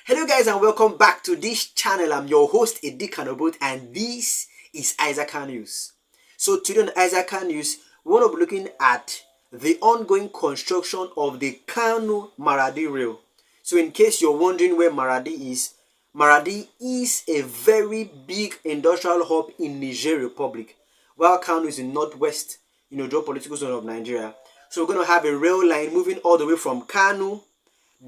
Hello guys and welcome back to this channel. I'm your host Kano-Maradi and this is Isaac News. So today on Isaac News, we want to be looking at the ongoing construction of the Kano-Maradi rail. So in case you're wondering where Maradi is a very big industrial hub in Niger Republic, while Kano is in northwest, geopolitical zone of Nigeria. So we're going to have a rail line moving all the way from Kano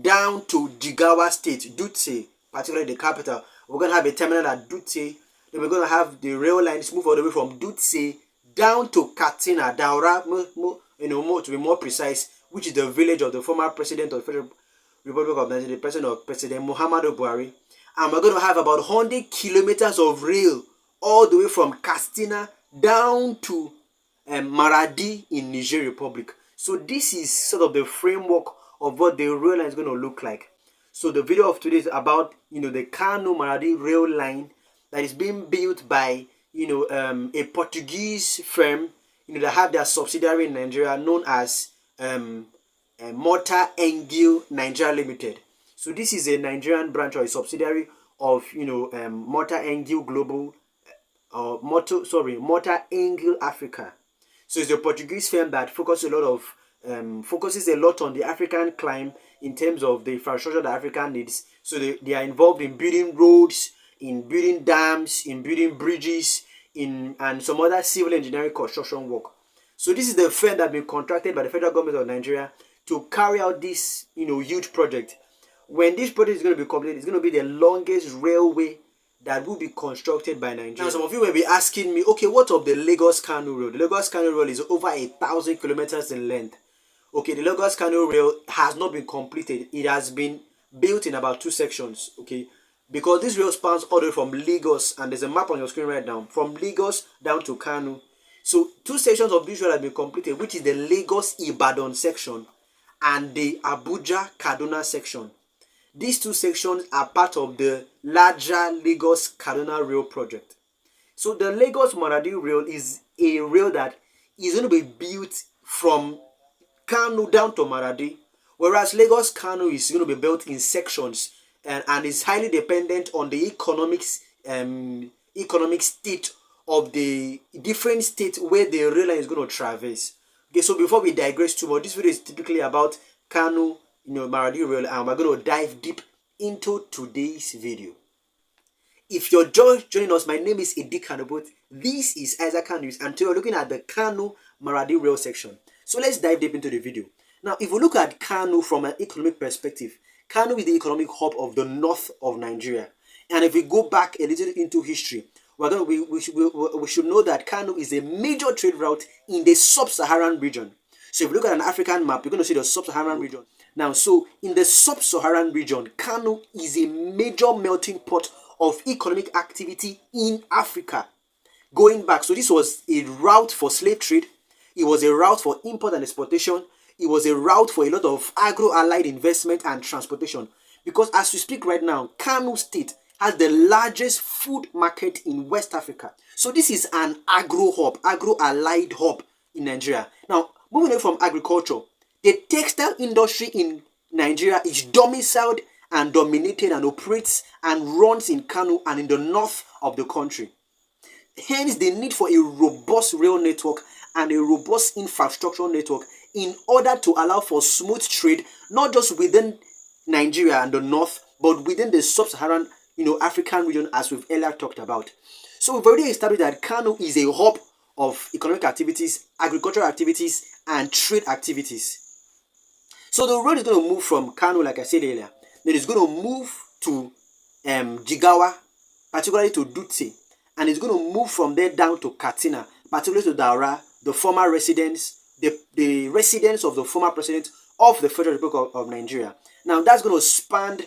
down to Jigawa State, Dutse, particularly the capital. We're going to have a terminal at Dutse. Then we're going to have the rail lines move all the way from Dutse down to Katsina, Daura, to be more precise, which is the village of the former president of the Federal Republic of Nigeria, the president of President Muhammadu Buhari. And we're going to have about 100 kilometers of rail all the way from Katsina down to Maradi in Niger Republic. So this is sort of the framework of what the rail line is going to look like. So the video of today is about the Kano-Maradi rail line that is being built by a Portuguese firm that have their subsidiary in Nigeria known as Motor Engil Nigeria Limited. So this is a Nigerian branch or a subsidiary of Motor Engil Global Motor Engil Africa. So it's a Portuguese firm that focuses a lot on the African climb in terms of the infrastructure that Africa needs. So they are involved in building roads, in building dams, in building bridges, and some other civil engineering construction work. So this is the firm that has been contracted by the federal government of Nigeria to carry out this huge project. When this project is going to be completed, it's going to be the longest railway that will be constructed by Nigeria. Now, some of you will be asking me, okay, what of the Lagos-Kano Rail? The Lagos-Kano Rail is over 1,000 kilometers in length. Okay, the Lagos-Kano Rail has not been completed. It has been built in about 2 sections, okay? Because this rail spans all the way from Lagos, and there's a map on your screen right now, from Lagos down to Kano. So 2 sections of this rail have been completed, which is the Lagos-Ibadan section and the Abuja-Kaduna section. These 2 sections are part of the larger Lagos-Kaduna Rail project. So the Lagos-Maradi Rail is a rail that is going to be built from Kano down to Maradi, whereas Lagos-Kano is going to be built in sections and is highly dependent on the economic state of the different states where the rail line is going to traverse. Okay, so before we digress too much, this video is typically about Kano Maradi Rail, and we're going to dive deep into today's video. If you're just joining us, my name is Kano-Maradi. This is Isaac News, and today we're looking at the Kano-Maradi Rail section. So let's dive deep into the video. Now, if we look at Kano from an economic perspective, Kano is the economic hub of the north of Nigeria. And if we go back a little into history, we should know that Kano is a major trade route in the sub-Saharan region. So if you look at an African map, you're going to see the sub-Saharan region. Now, so in the sub-Saharan region, Kano is a major melting pot of economic activity in Africa. Going back, so this was a route for slave trade. It was a route for import and exportation. It was a route for a lot of agro-allied investment and transportation. Because as we speak right now, Kano State has the largest food market in West Africa. So this is an agro-hub, agro-allied hub in Nigeria. Now, moving away from agriculture, the textile industry in Nigeria is domiciled and dominated and operates and runs in Kano and in the north of the country. Hence, the need for a robust rail network and a robust infrastructure network in order to allow for smooth trade, not just within Nigeria and the north, but within the sub-Saharan, African region, as we've earlier talked about. So we've already established that Kano is a hub of economic activities, agricultural activities, and trade activities. So the road is going to move from Kano, like I said earlier. Then it's going to move to Jigawa, particularly to Dutse. And it's going to move from there down to Katsina, particularly to Daura, the former residence, the residence of the former president of the Federal Republic of Nigeria. Now that's going to span,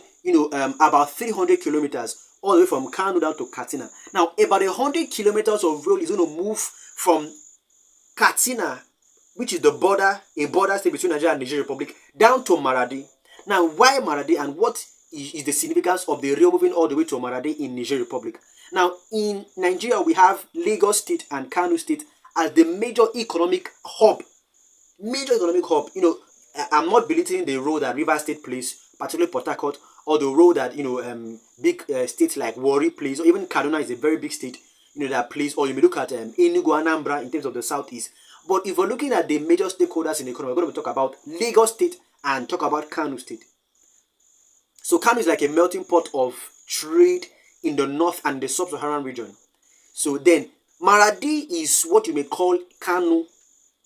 about 300 kilometers all the way from Kano down to Katsina. Now about 100 kilometers of rail is going to move from Katsina, which is a border state between Nigeria and Niger Republic, down to Maradi. Now, why Maradi and what is the significance of the rail moving all the way to Maradi in Niger Republic? Now, in Nigeria, we have Lagos State and Kano State as the major economic hub. I'm not belittling the role that River State plays, particularly Port Harcourt, or the role that big states like Warri plays, or even Kaduna is a very big state, that plays. Or you may look at Enugu, Anambra in terms of the southeast. But if we're looking at the major stakeholders in the economy, we're going to talk about Lagos State and talk about Kano State. So Kano is like a melting pot of trade in the north and the sub-Saharan region. So then Maradi is what you may call Kano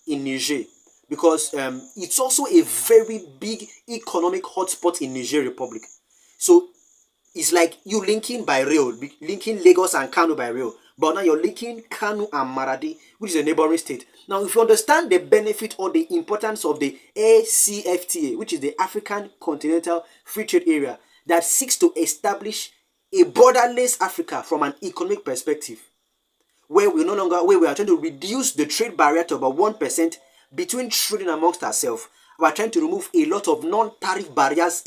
in Niger, because it's also a very big economic hotspot in Niger Republic. So it's like you linking by rail, linking Lagos and Kano by rail. But now you're linking Kano and Maradi, which is a neighboring state. Now, if you understand the benefit or the importance of the ACFTA, which is the African Continental Free Trade Area, that seeks to establish a borderless Africa from an economic perspective, where we are trying to reduce the trade barrier to about 1% between trading amongst ourselves. We are trying to remove a lot of non-tariff barriers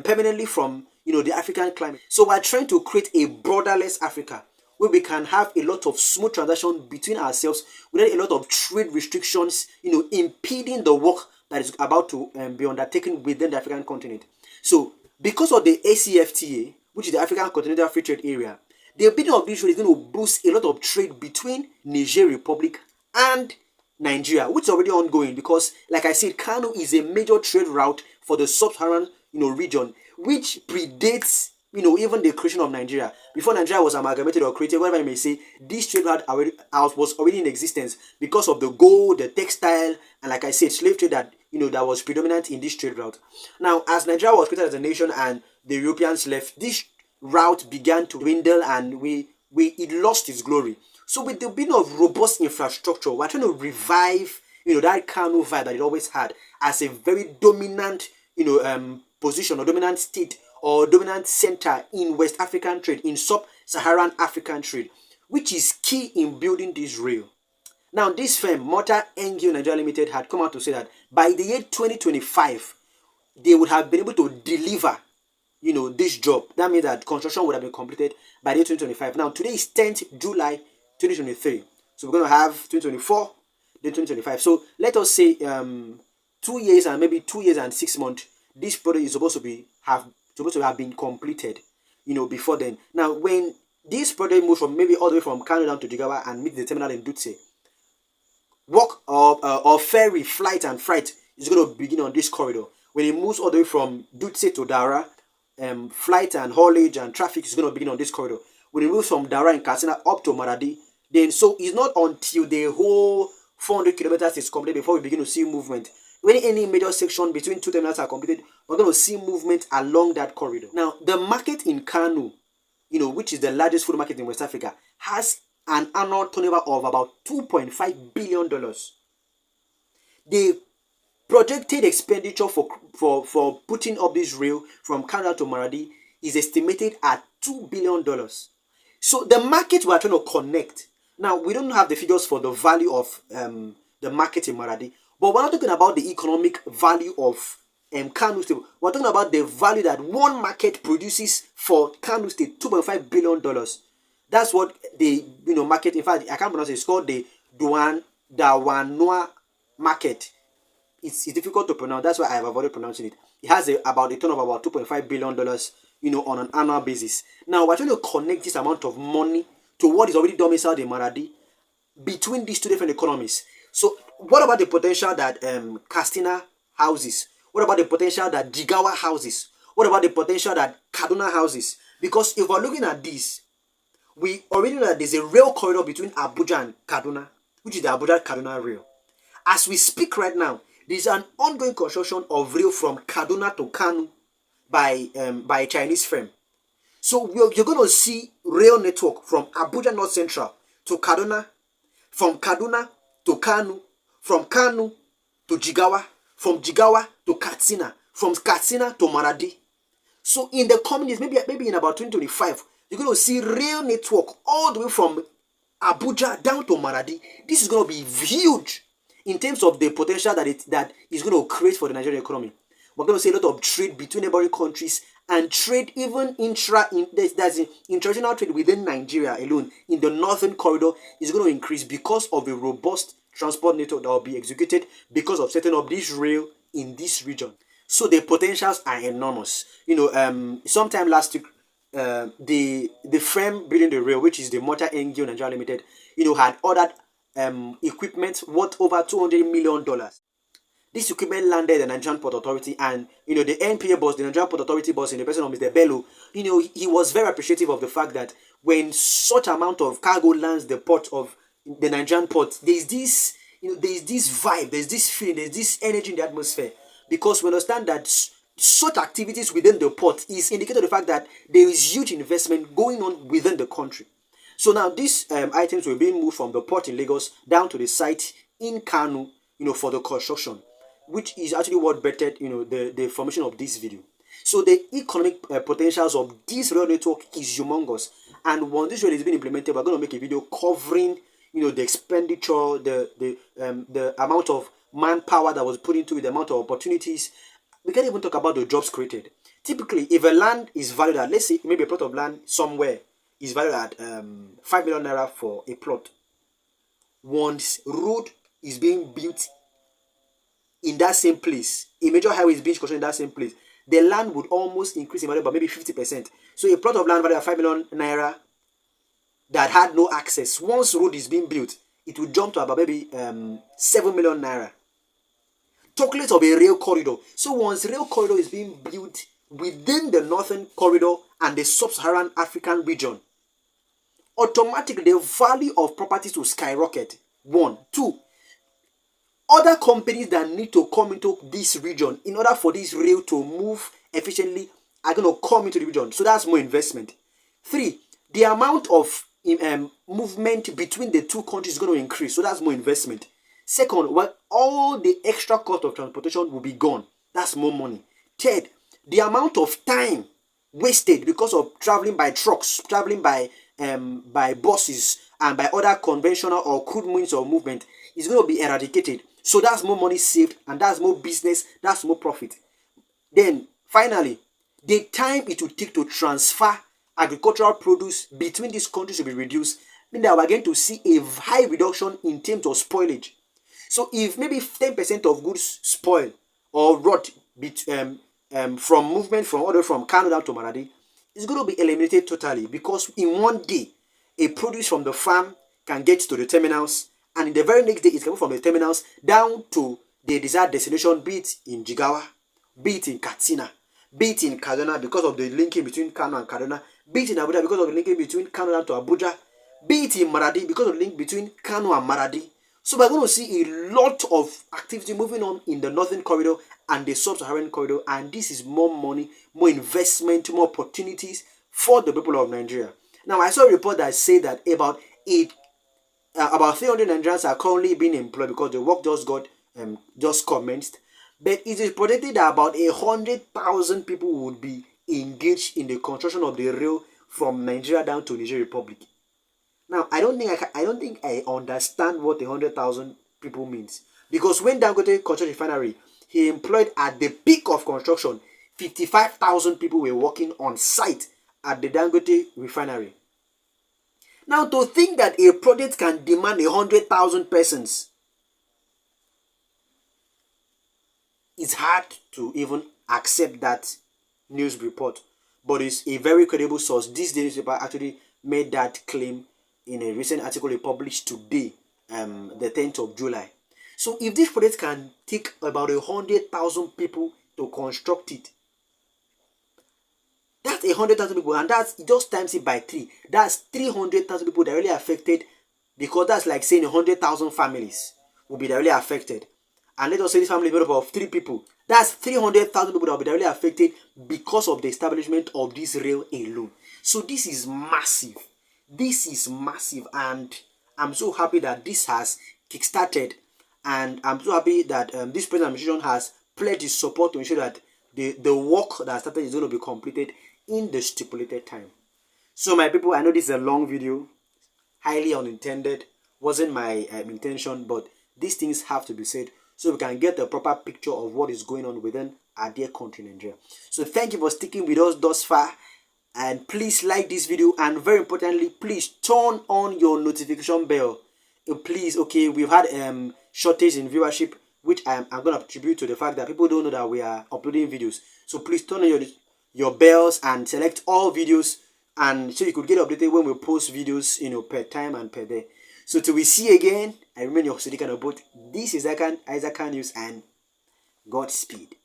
permanently from the African climate. So we are trying to create a borderless Africa, where we can have a lot of smooth transaction between ourselves without a lot of trade restrictions, impeding the work that is about to be undertaken within the African continent. So, because of the ACFTA, which is the African Continental Free Trade Area, the opening of this trade is going to boost a lot of trade between Niger Republic and Nigeria, which is already ongoing because, like I said, Kano is a major trade route for the sub-Saharan region, which predates even the creation of Nigeria. Before Nigeria was amalgamated or created, whatever you may say, this trade route was already in existence because of the gold, the textile, and like I said, slave trade that that was predominant in this trade route. Now, as Nigeria was created as a nation and the Europeans left, this route began to dwindle and it lost its glory. So with the building of robust infrastructure, we're trying to revive that Kano vibe that it always had as a very dominant position or dominant state or dominant center in West African trade, in sub-Saharan African trade, which is key in building this rail. Now, this firm, Motor NGO Nigeria Limited, had come out to say that by the year 2025, they would have been able to deliver, this job. That means that construction would have been completed by the year 2025. Now, today is 10th July 2023. So we're going to have 2024, then 2025. So let us say 2 years and maybe 2 years and 6 months, this project is supposed to have been completed, before then. Now, when this project moves from maybe all the way from Kano down to Jigawa and meets the terminal in Dutse, work or ferry, flight and freight is going to begin on this corridor. When it moves all the way from Dutse to Dara, flight and haulage and traffic is going to begin on this corridor. When it moves from Dara and Katsina up to Maradi, then so it's not until the whole 400 kilometers is completed before we begin to see movement. When any major section between two terminals are completed, we're going to see movement along that corridor. Now, the market in Kano, which is the largest food market in West Africa, has an annual turnover of about $2.5 billion. The projected expenditure for putting up this rail from Kano to Maradi is estimated at $2 billion. So the market we are trying to connect. Now, we don't have the figures for the value of the market in Maradi, but we're not talking about the economic value of Kano State. We're talking about the value that one market produces for Kano State, $2.5 billion. That's what the market, in fact, I can't pronounce it. It's called the Dawanua market. It's difficult to pronounce. That's why I have avoided pronouncing it. It has about a turn of about $2.5 billion, on an annual basis. Now, we're trying to connect this amount of money to what is already domiciled in Maradi between these two different economies. So, what about the potential that Katsina houses? What about the potential that Jigawa houses? What about the potential that Kaduna houses? Because if we're looking at this, we already know that there's a rail corridor between Abuja and Kaduna, which is the Abuja-Kaduna rail. As we speak right now, there's an ongoing construction of rail from Kaduna to Kano by a Chinese firm. So you're going to see rail network from Abuja North Central to Kaduna, from Kaduna to Kano, from Kano to Jigawa, from Jigawa to Katsina, from Katsina to Maradi. So in the coming years, maybe in about 2025, you're going to see rail network all the way from Abuja down to Maradi. This is going to be huge in terms of the potential that is going to create for the Nigerian economy. We're going to see a lot of trade between neighboring countries and trade even international trade within Nigeria alone in the northern corridor is going to increase because of a robust transport network that will be executed because of setting up this rail in this region. So the potentials are enormous. Sometime last week, the firm building the rail, which is the Motor NGO Nigeria Limited, had ordered equipment worth over $200 million. This equipment landed at the Nigerian Port Authority, and the NPA boss, the Nigerian Port Authority boss, in the person of Mr. Bello, he was very appreciative of the fact that when such amount of cargo lands the port of the Nigerian port, there's this vibe, there's this feeling, there's this energy in the atmosphere, because we understand that such activities within the port is indicated of the fact that there is huge investment going on within the country. So now these items were being moved from the port in Lagos down to the site in Kano, for the construction, which is actually what bettered, the formation of this video. So the economic potentials of this rail network is humongous, and once this rail is being implemented, we're going to make a video covering, the expenditure, the amount of manpower that was put into it, the amount of opportunities. We can't even talk about the jobs created. Typically, if a land is valued at, let's say, maybe a plot of land somewhere is valued at 5 million naira for a plot. Once road is being built in that same place, a major highway is being constructed in that same place, the land would almost increase in value by maybe 50%. So a plot of land valued at 5 million naira that had no access, once road is being built, it will jump to about maybe 7 million naira. Talk less of a rail corridor. So once rail corridor is being built within the northern corridor and the sub-Saharan African region, automatically the value of properties will skyrocket. 1, 2. Other companies that need to come into this region in order for this rail to move efficiently are going to come into the region. So that's more investment. 3. The amount of movement between the two countries is going to increase. So that's more investment. Second, all the extra cost of transportation will be gone. That's more money. Third, the amount of time wasted because of traveling by trucks, traveling by buses, and by other conventional or crude means of movement is going to be eradicated. So that's more money saved, and that's more business, that's more profit. Then, finally, the time it will take to transfer agricultural produce between these countries will be reduced, meaning that we're going to see a high reduction in terms of spoilage. So if maybe 10% of goods spoil or rot from movement from Kano down to Maradi, it's going to be eliminated totally, because in one day, a produce from the farm can get to the terminals, and in the very next day, it's coming from the terminals down to the desired destination, be it in Jigawa, be it in Katsina, be it in Kaduna because of the linking between Kano and Kaduna, be it in Abuja because of the linking between Kano down to Abuja, be it in Maradi because of the link between Kano and Maradi. So we're going to see a lot of activity moving on in the northern corridor and the sub-Saharan corridor, and this is more money, more investment, more opportunities for the people of Nigeria. Now, I saw a report that said that about 300 Nigerians are currently being employed because the work just commenced. But it is predicted that about 100,000 people would be engaged in the construction of the rail from Nigeria down to Niger Republic. Now, I don't think I understand what 100,000 people means, because when Dangote constructed refinery, he employed at the peak of construction 55,000 people were working on site at the Dangote refinery. Now, to think that a project can demand 100,000 persons, it's hard to even accept that news report, but it's a very credible source. This newspaper actually made that claim in a recent article they published today, the 10th of July. So if this project can take about 100,000 people to construct it, that's 100,000 people, and that's just times it by 3. That's 300,000 people directly affected, because that's like saying 100,000 families will be directly affected. And let us say this family is made up of 3 people. That's 300,000 people that will be directly affected because of the establishment of this rail alone. So this is massive. This is massive, and I'm so happy that this has kickstarted, and I'm so happy that this present administration has pledged its support to ensure that the work that started is going to be completed in the stipulated time. So my people, I know this is a long video, highly unintended, wasn't my intention, but these things have to be said so we can get a proper picture of what is going on within our dear country, Nigeria. So thank you for sticking with us thus far, and please like this video, and very importantly, please turn on your notification bell. Please, okay, we've had shortage in viewership, which I'm going to attribute to the fact that people don't know that we are uploading videos. So please turn on your bells and select all videos, and so you could get updated when we post videos, per time and per day. So till we see again, I remain your host, Kano-Maradi. This is Isaac News, and Godspeed.